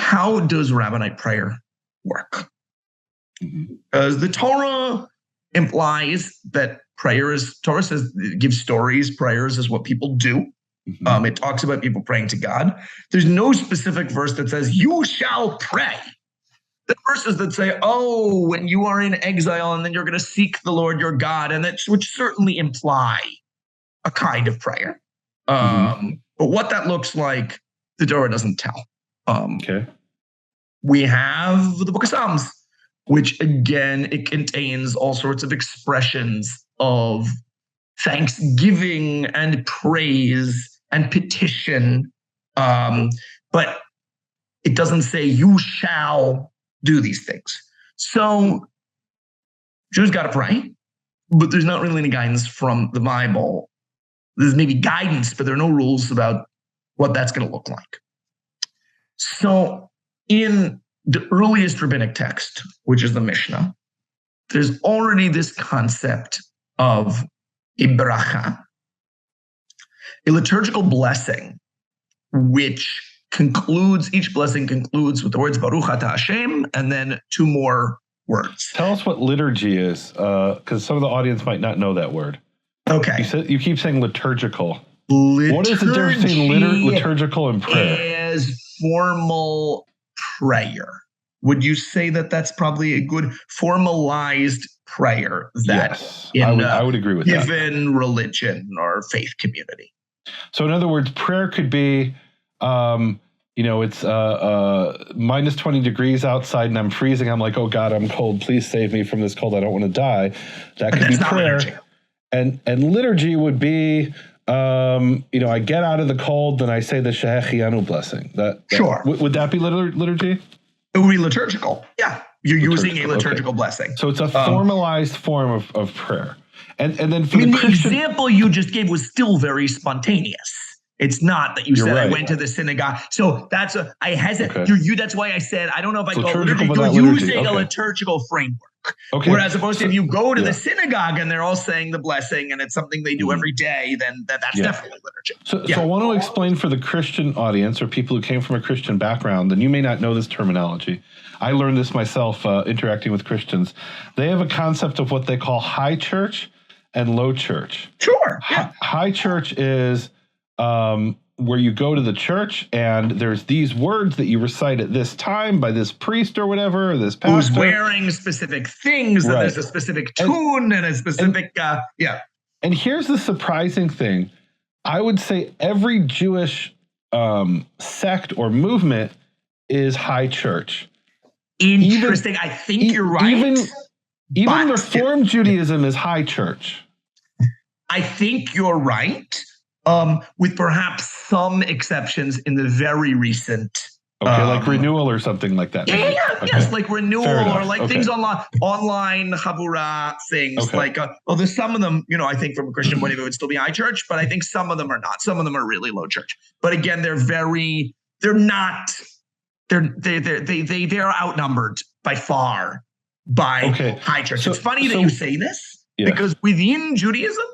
how does rabbinite prayer work? Because the Torah implies that Torah says, it gives stories, prayers is what people do. It talks about people praying to God. There's no specific verse that says, you shall pray. The verses that say, oh, when you are in exile and then you're going to seek the Lord your God, and which certainly imply a kind of prayer. But what that looks like, the Torah doesn't tell. We have the Book of Psalms, which again, it contains all sorts of expressions of thanksgiving and praise and petition. But it doesn't say you shall do these things. So Jews got to pray, but there's not really any guidance from the Bible. There's maybe guidance, but there are no rules about what that's going to look like. So in the earliest rabbinic text, which is the Mishnah, there's already this concept of a bracha, a liturgical blessing, which each blessing concludes with the words Baruch Ata Hashem, and then two more words. Tell us what liturgy is, because some of the audience might not know that word. Okay. You keep saying liturgical. What is the difference between liturgical and prayer? Is formal prayer. Would you say that that's probably a good formalized prayer? Yes, I would agree with that. Given religion or faith community. So in other words, prayer could be, it's minus 20 degrees outside and I'm freezing. I'm like, oh God, I'm cold. Please save me from this cold. I don't want to die. That could be prayer. And liturgy would be, I get out of the cold, then I say the Shehechianu blessing. Sure. Would that be liturgy? It would be liturgical. Yeah. You're using a liturgical blessing. So it's a formalized form of prayer. And then the example you just gave was still very spontaneous. It's not that you said I went to the synagogue. So that's I hesitate. Okay. That's why I said I don't know if I call it liturgy. You're using a liturgical framework. Okay. Whereas opposed to if you go to the synagogue and they're all saying the blessing and it's something they do every day, then that's definitely liturgy. So I want to explain for the Christian audience or people who came from a Christian background, and you may not know this terminology. I learned this myself interacting with Christians. They have a concept of what they call high church and low church. Sure. Yeah. High church is where you go to the church and there's these words that you recite at this time by this priest or whatever, or this pastor. Who's wearing specific things, and there's a specific tune and a specific, And here's the surprising thing. I would say every Jewish sect or movement is high church. Interesting. I think you're right. Even Reform Judaism is high church. I think you're right. With perhaps some exceptions in the very recent. Like renewal or something like that. Yes, like renewal or like things online chabura things. Like, there's some of them, I think from a Christian point of view, it would still be high church, but I think some of them are not. Some of them are really low church. But again, they are outnumbered by far by high church. It's funny that you say this because within Judaism,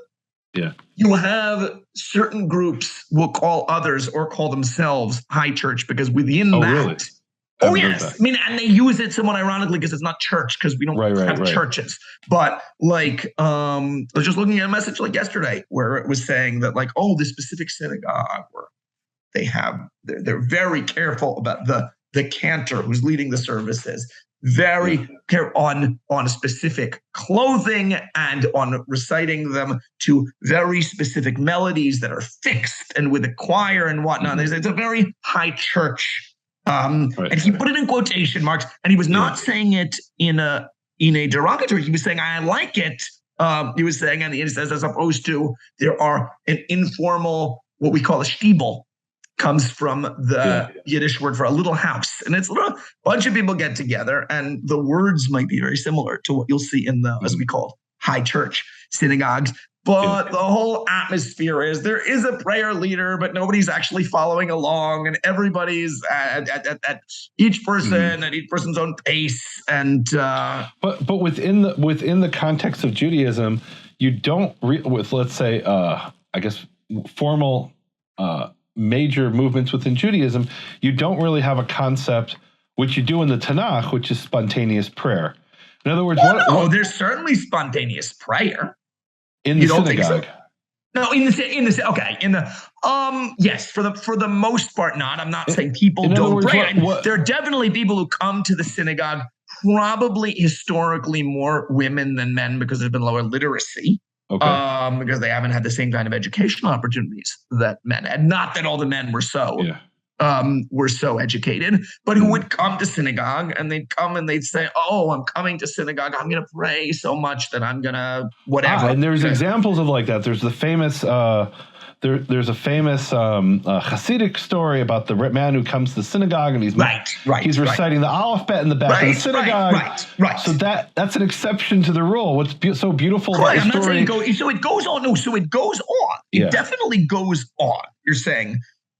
you have certain groups will call others or call themselves high church because within that. Really? Yes. I mean, and they use it somewhat ironically because it's not church because we don't have churches. But like, I was just looking at a message like yesterday where it was saying that like, this specific synagogue where they're very careful about the cantor who's leading the services. Very careful on specific clothing and on reciting them to very specific melodies that are fixed and with a choir and whatnot. It's a very high church. And he put it in quotation marks, and he was not saying it in a derogatory. He was saying, I like it. He was saying, and he says, as opposed to there are an informal, what we call a shtibel, comes from the Yiddish word for a little house. And it's a little bunch of people get together and the words might be very similar to what you'll see in the, as we call high church synagogues. But the whole atmosphere is there is a prayer leader, but nobody's actually following along and everybody's at each person at each person's own pace. And but within the context of Judaism, you don't with let's say I guess formal major movements within Judaism, you don't really have a concept, which you do in the Tanakh, which is spontaneous prayer. In other words, there's certainly spontaneous prayer in the synagogue. No, yes, for the most part, not. I'm not saying people don't pray. There are definitely people who come to the synagogue, probably historically more women than men because there's been lower literacy. Okay. Because they haven't had the same kind of educational opportunities that men had. Not that all the men were so educated, but who would come to synagogue and they'd come and they'd say, "Oh, I'm coming to synagogue. I'm going to pray so much that I'm going to whatever." And there's examples of like that. There's the famous. There's a famous Hasidic story about the man who comes to the synagogue and he's reciting the alphabet in the back of the synagogue. Right. So that's an exception to the rule. What's so beautiful about the story? I'm not saying so it goes on. No, so it goes on. It definitely goes on. You're saying.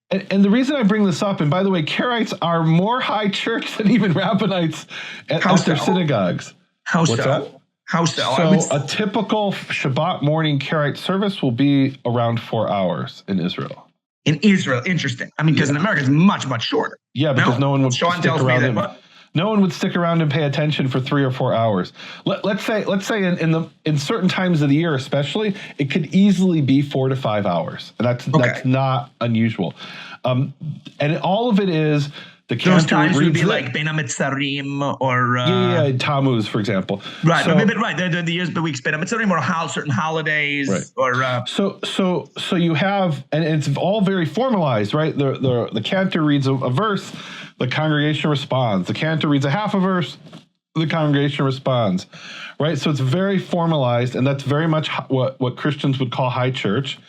And the reason I bring this up, and by the way, Karaites are more high church than even Rabbinites at their synagogues. How so? That? How so? So a typical Shabbat morning Karaite service will be around 4 hours in Israel. In Israel, interesting. I mean, because in America it's much, much shorter. Yeah, because no one would stick around. No one would stick around and pay attention for 3 or 4 hours. Let's say in certain times of the year, especially, it could easily be 4 to 5 hours, and that's not unusual. And all of it is. Those times would be like Ben HaMetzarim or Tammuz, for example. Right, the weeks Ben HaMetzarim or certain holidays or. So you have, and it's all very formalized, right? The cantor reads a verse, the congregation responds. The cantor reads a half a verse, the congregation responds, right? So it's very formalized, and that's very much what Christians would call high church.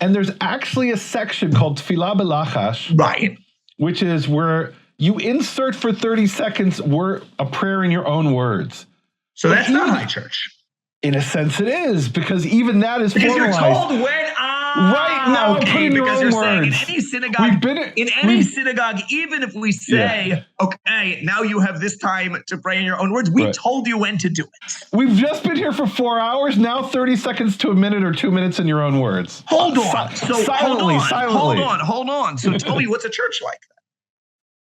And there's actually a section called Tfilah B'Lachash, right? Which is where you insert for 30 seconds a prayer in your own words. So that's not high church. In a sense, it is, because even that is formalized. Because you're told when. Right now, put in your own words. In any synagogue, even if we say, okay, now you have this time to pray in your own words, we told you when to do it. We've just been here for 4 hours. Now 30 seconds to a minute or 2 minutes in your own words. Hold on. Silently. Hold on. So tell me, what's a church like then?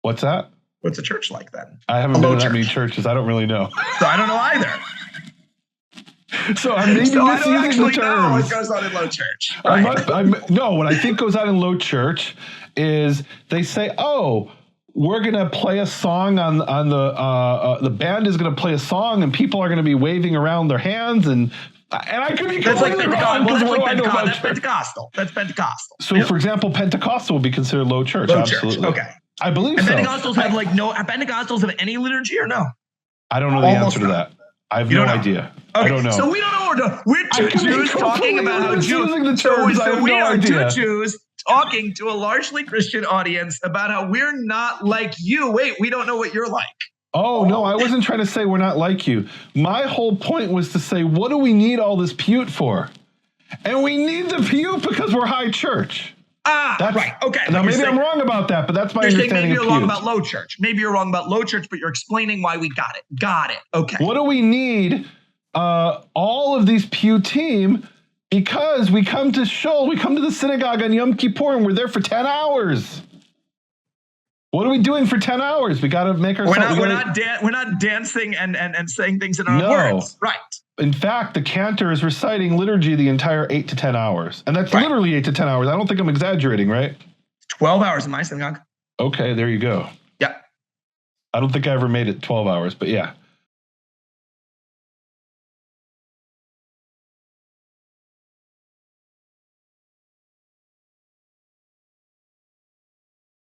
What's that? What's a church like then? I haven't been to that many churches. I don't really know. So I don't know either. So I'm maybe misusing the terms. Know what goes on in low church. Right? No, what I think goes on in low church is they say, "Oh, we're going to play a song on the band is going to play a song, and people are going to be waving around their hands and I could be completely wrong. That's Pentecostal. That's Pentecostal. So, for example, Pentecostal would be considered low church. Low absolutely. Church. Okay. I believe so. Pentecostals have Pentecostals have any liturgy or no? I don't know the answer to that. I have no idea. Okay. I don't know. So we don't know. We're two Jews talking about how Jews. So we are two Jews talking to a largely Christian audience about how we're not like you. Wait, we don't know what you're like. Oh, no, I wasn't trying to say we're not like you. My whole point was to say, what do we need all this pute for? And we need the pute because we're high church. Right. Okay. Now, maybe I'm wrong about that, but that's my understanding. Maybe you're wrong about low church. Maybe you're wrong about low church, but you're explaining why we got it. Got it. Okay. What do we need all of these pew team? Because we come to Shul, we come to the synagogue on Yom Kippur, and we're there for 10 hours. What are we doing for 10 hours? We got to make ourselves. We're not dancing and saying things in our words. Right. In fact, the cantor is reciting liturgy the entire 8 to 10 hours. And that's literally 8 to 10 hours. I don't think I'm exaggerating, right? 12 hours in my synagogue. Okay, there you go. Yeah. I don't think I ever made it 12 hours, but yeah.